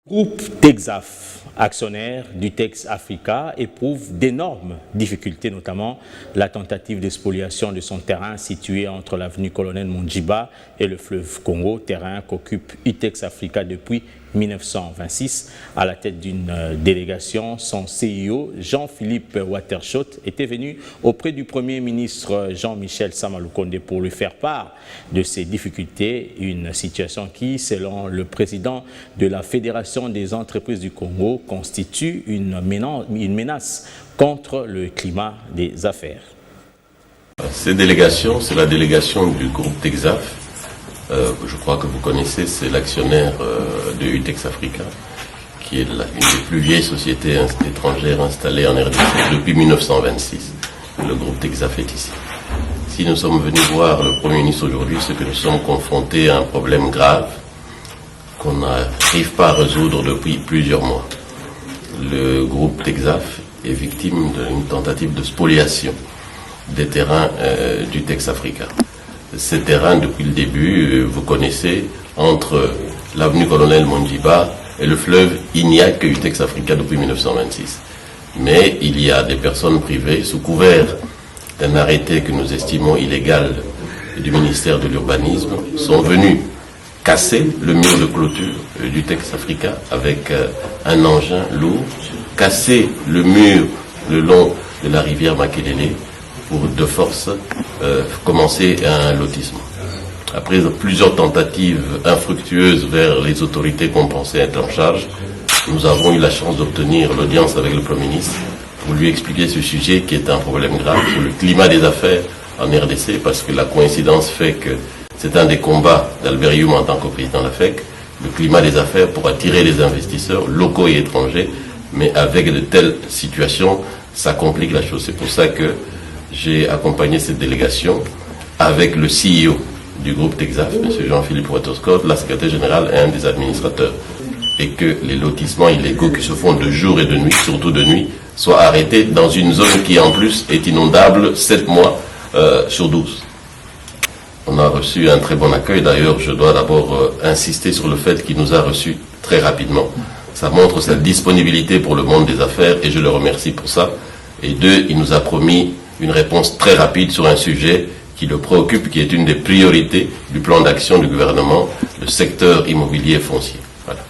Groupe Texaf, actionnaire du Tex Africa, éprouve d'énormes difficultés, notamment la tentative de spoliation de son terrain situé entre l'avenue Colonel Mondjiba et le fleuve Congo, terrain qu'occupe Utex Africa depuis 1926. À la tête d'une délégation, son CEO, Jean-Philippe Waterschot, était venu auprès du Premier ministre Jean-Michel Sama Lukonde pour lui faire part de ces difficultés, une situation qui, selon le président de la Fédération des entreprises du Congo, constitue une menace contre le climat des affaires. Cette délégation, c'est la délégation du groupe Texaf. Je crois que vous connaissez, c'est l'actionnaire de Utex Africa, qui est une des plus vieilles sociétés étrangères installées en RDC depuis 1926. Le groupe Texaf est ici. Si nous sommes venus voir le Premier ministre aujourd'hui, c'est que nous sommes confrontés à un problème grave qu'on n'arrive pas à résoudre depuis plusieurs mois. Le groupe Texaf est victime d'une tentative de spoliation des terrains du Tex Africa. Ces terrains, depuis le début, vous connaissez, entre l'avenue Colonel Mondjiba et le fleuve, il n'y a que Utex Africa depuis 1926. Mais il y a des personnes privées, sous couvert d'un arrêté que nous estimons illégal du ministère de l'Urbanisme, sont venus casser le mur de clôture du Tex Africa avec un engin lourd, casser le mur le long de la rivière Makelele pour de force commencer un lotissement. Après plusieurs tentatives infructueuses vers les autorités qu'on pensait être en charge, nous avons eu la chance d'obtenir l'audience avec le Premier ministre pour lui expliquer ce sujet qui est un problème grave pour le climat des affaires en RDC, parce que la coïncidence fait que c'est un des combats d'Albert Youm en tant que président de la FEC, le climat des affaires pour attirer les investisseurs locaux et étrangers, mais avec de telles situations, ça complique la chose. C'est pour ça que j'ai accompagné cette délégation avec le CEO du groupe Texaf, M. Jean-Philippe Waterschot, la secrétaire générale et un des administrateurs, et que les lotissements illégaux qui se font de jour et de nuit, surtout de nuit, soient arrêtés dans une zone qui en plus est inondable 7 mois sur 12. On a reçu un très bon accueil. D'ailleurs, je dois d'abord insister sur le fait qu'il nous a reçus très rapidement. Ça montre sa disponibilité pour le monde des affaires et je le remercie pour ça. Et deux, il nous a promis une réponse très rapide sur un sujet qui le préoccupe, qui est une des priorités du plan d'action du gouvernement, le secteur immobilier foncier.